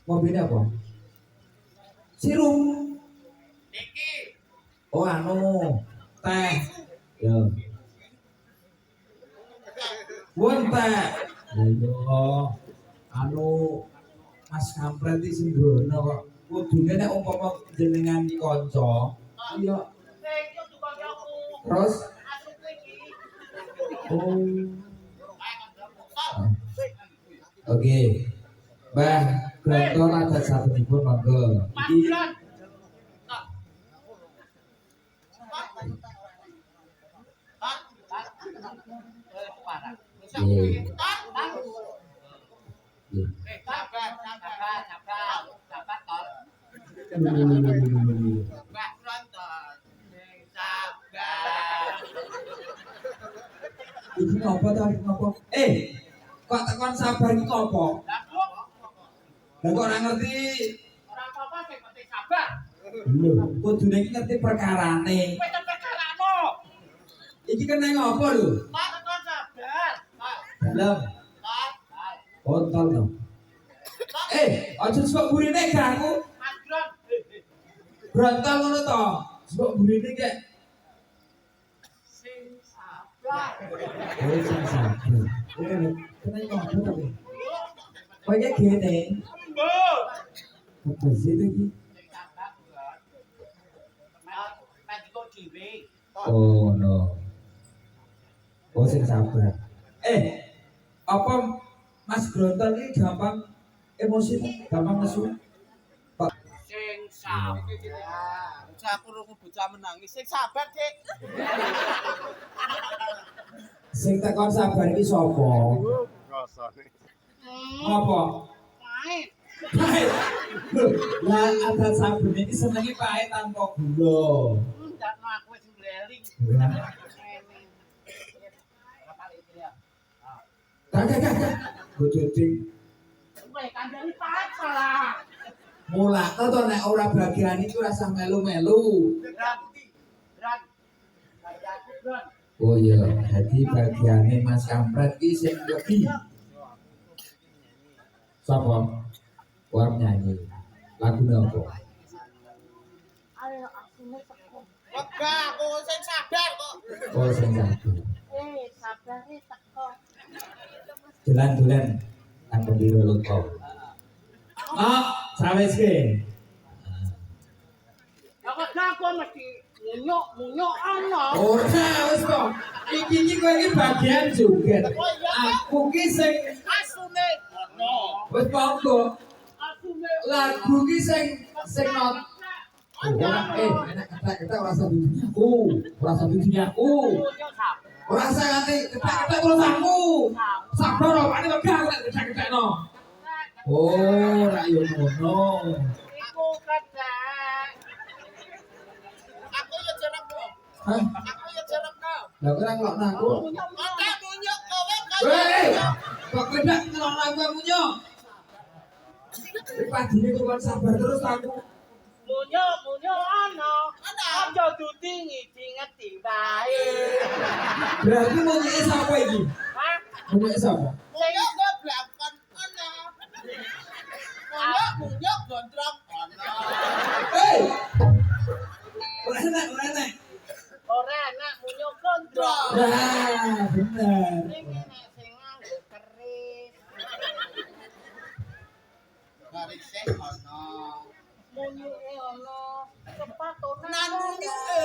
Mobilnya apa? Sirum. Oh anu teh. Ya. Won teh. Ayo. Anu Mas Kampret iki sembrono kok. Kudune nek umpama jenengan iki kanca. Iya. Terus oh. Oke. Mbah, Bronto ada sabenipun monggo. Iki iki ngopo ta ngopo? Kok tekan sabar iki ngopo? Lah kok ora ngerti? Ora apa-apa sing penting sabar. Lho, kudune iki ngerti perkarane. Wis perkarano. Iki kena ngopo lho? Pak tekan sabar. Pak. Dalam. Pak. Kontol to. Aja sebab burine ganggu. Mas Bron. Brontol ngono to. Sebab burine kek Sing sabar. oh sing sabar. Kena ngopo to? Kaya gene. Mbok. Apa sih itu iki? Sing sabar, Bron. Mek kok dhewe. Oh no. Oh sing sabar. Apa Mas Bronton ini gampang emosi, gampang nesu? Sing sabar. Bocah aku rungu bocah menangis. Sing sabar, Dik. Sing tekon sabar iki sapa? Rasane. Apa? Pahit. Pahit. Loh, lah ada sabun iki senenge pahit tanpa gula. Ndak aku wis mbleling. Kagak. Bojoding. Weh, kandhane pahit salah. Mulakno to nek ora bagian iki ora usah melu-melu. Bron. Bron. Kaya aku, Bron. Oh iya, jadi bagiannya Mas Kampret iki sing lebih. Sapa? Wah nyanyi. Lagu apa? Ayo asine teko. Wegah aku sing sabar kok. Oh sing satu. Sabare teko. Dolan-dolan nang Bendiro Loto. Sawes ke. Aku mesti munyuk ana. Ora wis kok. Iki kowe iki bagian joget. Aku ki sing Asune ana. wis pangko. Asune Lagu ki sing not. Enak ketek-ketek ora usah dudunya. Ora usah dudunya. Ora usah nganti ketek-ketek urusanku. Sabar opane wegah nek ketek-ketekno. Oh, ra yo ngono. Iku kadang. Aku yo jenengku. Hah? Aku yo jenengku. Lah kok ora ngelokno aku. Ora munyuk kowe Hei, kok bedak ngelokno aku munyuk. Iki padine kok sabar terus aku. Munyuk ana. Aja dudi ngiti-ngiti wae. Berarti munyuke sapa iki? Hah? Munyuke sapa? Munyuk goblakon ana. Munyuk gondrong ana. Hei. Ora enak. Ora enak munyuk gondrong. Nah, bener. Iki nek sing nganggo keris. Kerise ana. Munyuke ana. Sepatune nang munyuke.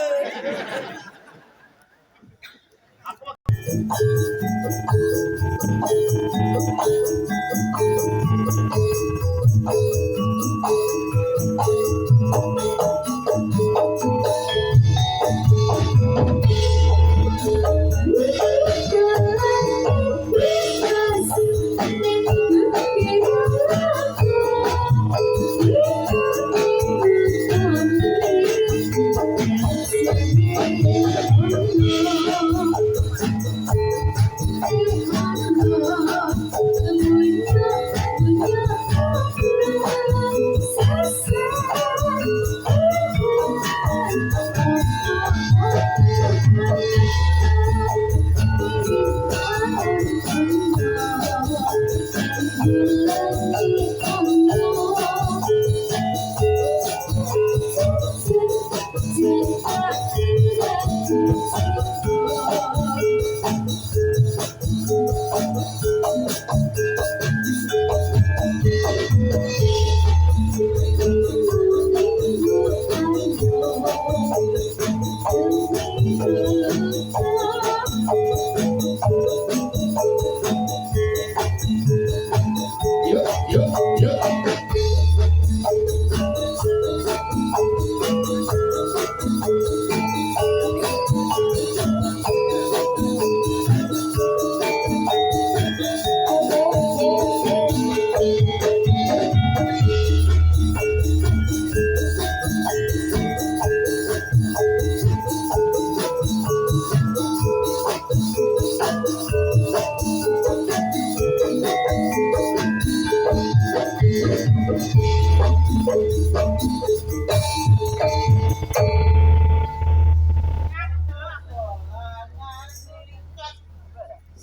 Yuk, yuk, yuk.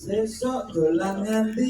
Sesok dolan nganti